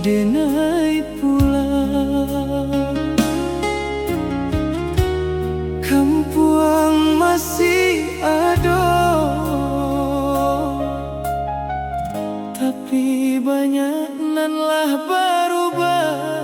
Denai pulang, Kampuang masih ada, tapi banyak nan lah berubah.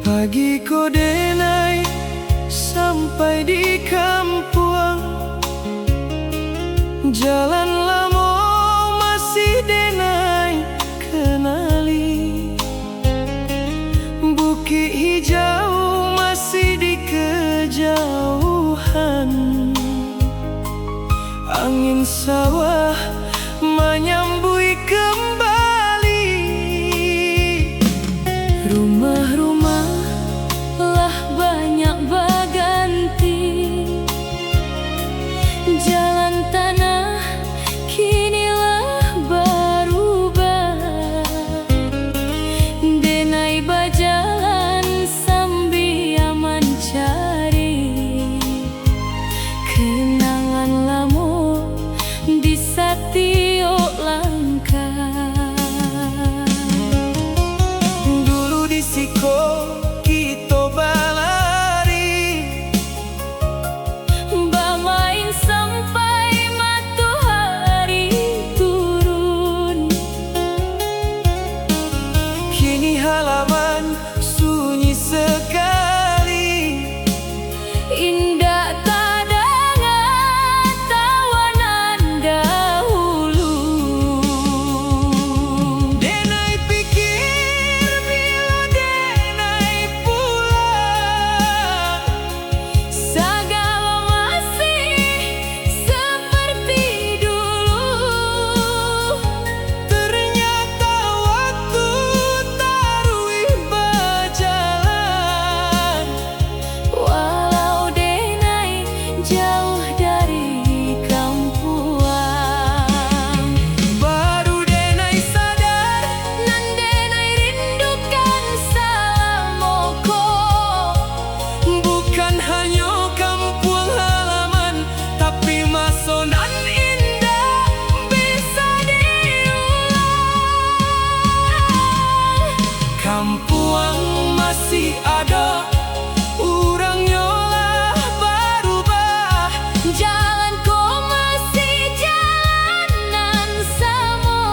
Pagi ko denai sampai di Kampuang, jalan lama masih denai kenali, bukit hijau masih di kejauhan, angin sawah menyambui kembali. Rumah-rumah banyak berganti, jalan tanah kinilah berubah. Denai berjalan sambil mencari kenangan lama di setiap langkah. Dulu di Siko kita berlari, bermain sampai matahari turun. Kini halaman sunyi sekali, indah tak dengar tawanan dahulu. Denai pikir bila denai pulang, segala masih seperti dulu. Ternyata waktu tarui berjalan, walau denai jauh dari Kampuang. Baru denai sadar, nan denai rindukan Salamoko. Bukan hanya Kampuang halaman, tapi masa nan indah bisa diulang. Kampuang masih ada, urangnya lah berubah. Jalanku masih jalanan sama,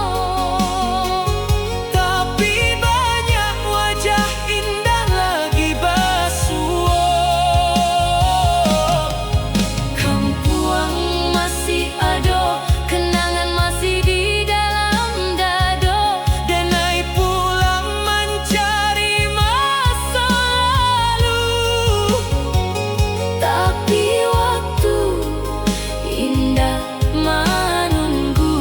tapi banyak wajah indah lagi bersuara. Kampuang masih ada, kenangan masih di dalam dada. Denai pulang mencari masa lalu, tapi waktu indah menunggu.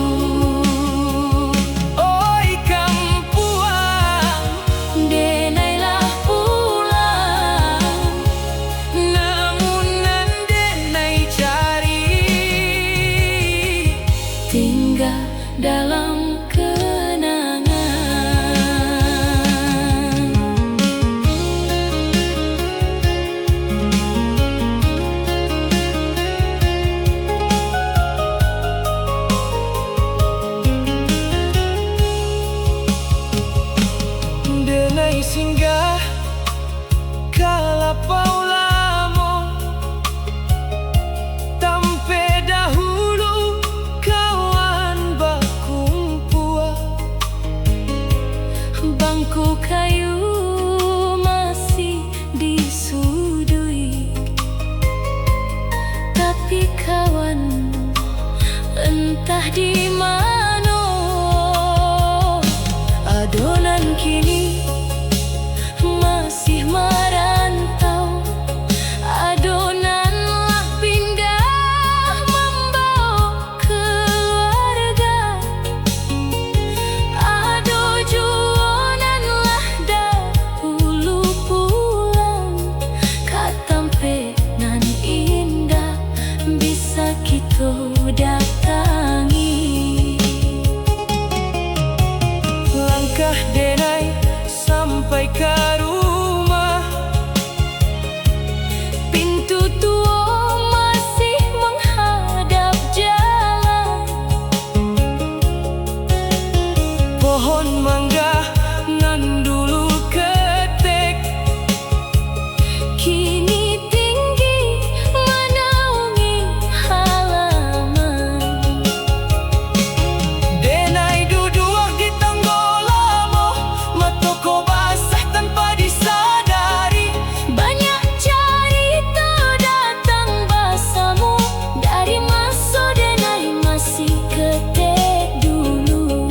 Oi Kampuang, denailah pulang, namun nan denai cari, tinggal dalam kenangan. Denai singgah kala paulamo, tampe dahulu kawan berkumpul. Bangku kayu masih disudui, tapi kawan entah di mana. Adonan kini masih merantau, adonanlah pindah membawa keluarga. Ado juonanlah Langkah denai sampai ke rumah, pintu tua masih menghadap jalan. pohon mangga nan dulu ketek, Kini tinggi menaungi halaman. denai duduk di tangga lama, matoko basah tanpa disadari. Banyak cerita datang basamu dari masa denai masih ketek dulu.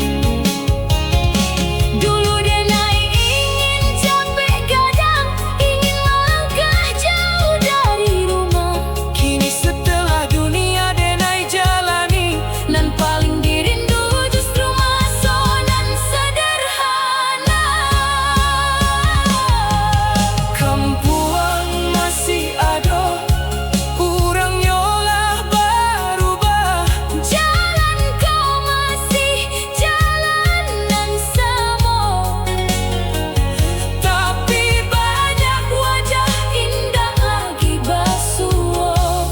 Dulu denai ingin capek gadang, ingin melangkah jauh dari rumah. Kini setelah dunia denai jalani, Nan paling dirindu justru masa nan sederhana. kampuang masih ada, urang nyolah berubah. Jalan kau masih jalan nan sama, Tapi banyak wajah indah lagi basuh.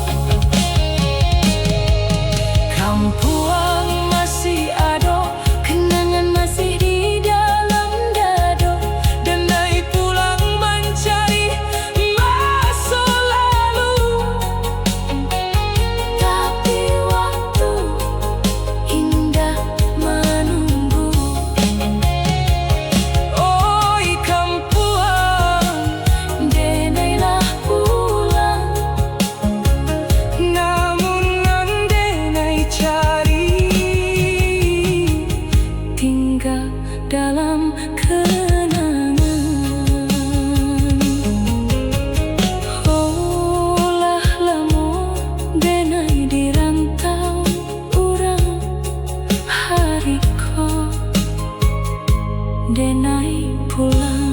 kampuang masih ada, Kenangan masih di dalam dado, denai pulang mencari masa lalu. tapi waktu indah menunggu. Oi kampuang, Denailah pulang, namun nan denai cari, tinggal dalam kenangan. Olah lamo denai di rantau urang hariko, denai pulang.